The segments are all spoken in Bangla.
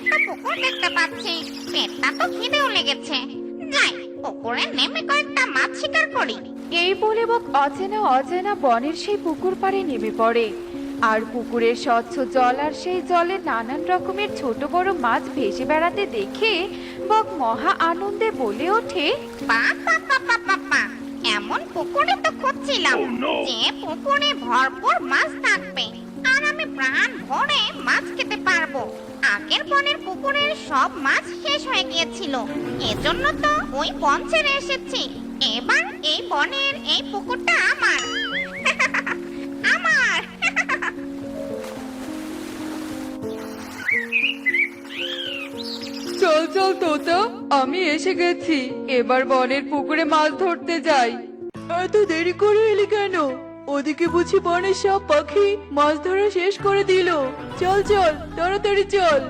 একটা পুকুর দেখতে পাচ্ছি, পেটটা তো খিদেও লেগেছে। যাই, পুকুরে নেমে কয়েকটা মাছ শিকার করি। এই বলে বক অচেনা অজানা বনের সেই পুকুর পাড়ে নেমে পড়ে। আর পুকুরের স্বচ্ছ জল আর সেই জলে নানান রকমের ছোট বড় মাছ ভেসে বেড়াতে দেখে বক মহা আনন্দে বলে ওঠে, বাহ বাহ বাহ বাহ বাহ বাহ! এমন পুকুরে তো খুঁজছিলাম, যে পুকুরে ভরপুর মাছ থাকবে আর আমি প্রাণ ভরে মাছ খেতে পারবো। আগের বনের পুকুরের সব মাছ শেষ হয়ে গিয়েছিল, এজন্য তো ওই বন ছেড়ে এসেছি। এবার এই বনের এই পুকুরটা আমার। আমার। চল চল তোতা, আমি এসে গেছি। এবার বনের পুকুরে মাছ ধরতে যাই। এত দেরি করে এলি কেন? ওদিকে বুঝি বনের সব পাখি মাছ ধরা শেষ করে দিল। চল চল, তাড়াতাড়ি চল।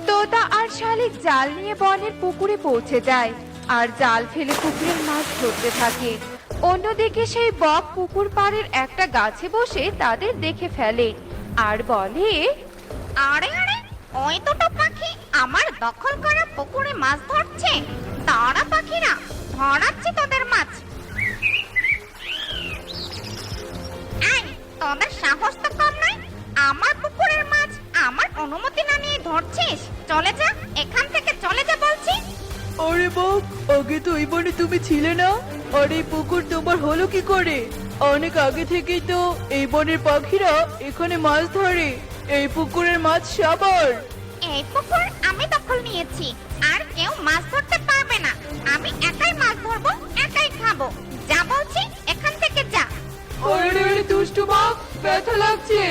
তোতা আর শালিক জাল নিয়ে বনের পুকুরে পৌঁছে যায় আর জাল ফেলে পুকুরের মাছ ধরতে থাকে। অন্যদিকে সেই বক পুকুর পাড়ের একটা গাছে বসে তাদের দেখে ফেলে আর বলে, আরে আরে, ওই দুটো পাখি আমার দখল করা পুকুরে মাছ ধরছে। তারা পাখিরা, ধরাচ্ছি তোদের মাছ। এই, তোদের সাহস তো কম নয়, আমার পুকুরের মাছ আমার অনুমতি না নিয়ে ধরছিস? চলে যা, এখান থেকে চলে যা বলছি। আরে বক, আগে তো এই বনে তুমি ছিলে না, আর এই পুকুর তোমার হলো কি করে? অনেক আগে থেকেই তো এই বনের পাখিরা এখানে মাছ ধরে। এই পুকুরের মাছ সবার। এই পুকুর আমি দখল নিয়েছি, আর কেউ মাছ ধরতে পারবে না। আমি একাই মাছ ধরবো, একাই খাবো। যা বলছি, এখান থেকে যা। আরে আরে দুষ্টু বক, ব্যথা লাগছে।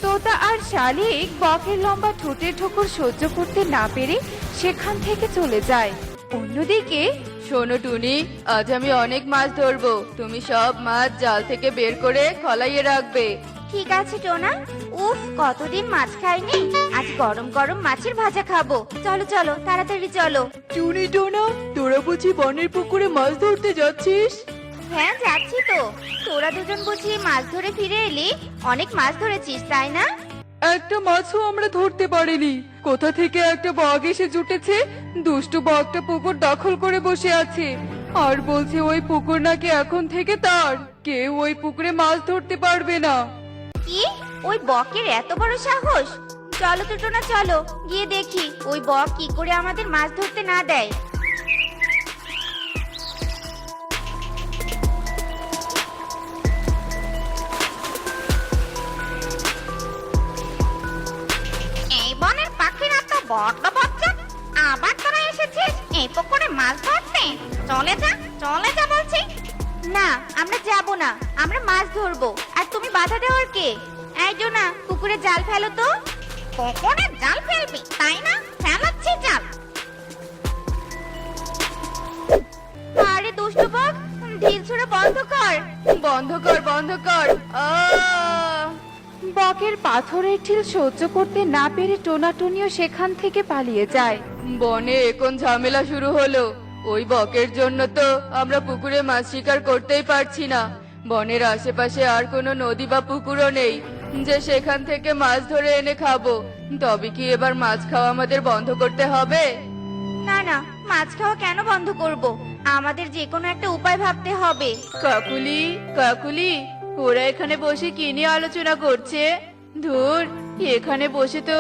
তোতা আর শালিক বকের লম্বা ঠোঁটের ঠোকর সহ্য করতে না পেরে সেখান থেকে চলে যায়। অন্যদিকে, শোনো টুনি, আজ আমি অনেক মাছ ধরবো। তুমি সব মাছ জাল থেকে বের করে খলাইয়ে রাখবে। ঠিক আছে টোনা। উফ, কতদিন মাছ খাইনি, আজ গরম গরম মাছের ভাজা খাবো। চলো চলো, তাড়াতাড়ি চলো। টুনি টোনা, তোরা বুঝি বনের পুকুরে মাছ ধরতে যাচ্ছিস? হ্যাঁ, যাচ্ছি তো। তোরা দুজন বুঝি মাছ ধরে ফিরে এলি, অনেক মাছ ধরেছিস তাই না? একটা মাছও আমরা ধরতে পারিনি। কোথা থেকে একটা বক এসে জুটেছে। দুষ্টু বকটা পুকুর দখল করে বসে আছে আর বলছে ওই পুকুর নাকি এখন থেকে তার। কেউ ওই পুকুরে মাছ ধরতে পারবে না। কি? ওই বকের এত বড় সাহস? চলো তো টোনা, চলো গিয়ে দেখি ওই বক কি করে আমাদের মাছ ধরতে না দেয়। এই বনের পাখিরা তো বড্ড বজ্জাত। আবার তোরা এসেছিস এই পুকুরে মাছ ধরতে? চলে যা, চলে যা বলছি। না, আমরা যাব না, আমরা মাছ ধরবো। আর তুমি বাধা দেওয়ার কে? এই জোনা, পুকুরে জাল ফেলো তো। পুকুরে জাল ফেলবি তাই না? ফেলাচ্ছি জাল। আরে দুষ্টু বক, ঢিল ছোড়া বন্ধ কর। বন্ধ কর, বন্ধ কর। বকের পাথরের ঢিল সহ্য করতে না পেরে টোনাটুনিও সেখান থেকে পালিয়ে যায়। বনে এখন ঝামেলা শুরু হলো। ওই বকের জন্য তো আমরা পুকুরে মাছ শিকার করতেই পারছি না। বনের আশেপাশে আর কোনো নদী বা পুকুরও নেই যে সেখান থেকে মাছ ধরে এনে খাবো। তবে কি এবার মাছ খাওয়া আমাদের বন্ধ করতে হবে? না না, মাছ খাওয়া কেন বন্ধ করব? আমাদের যে কোনো একটা উপায় ভাবতে হবে। কাকুলি, কাকুলি, ওরা এখানে বসে কি নিয়ে আলোচনা করছে? ধুর, এখানে বসে তো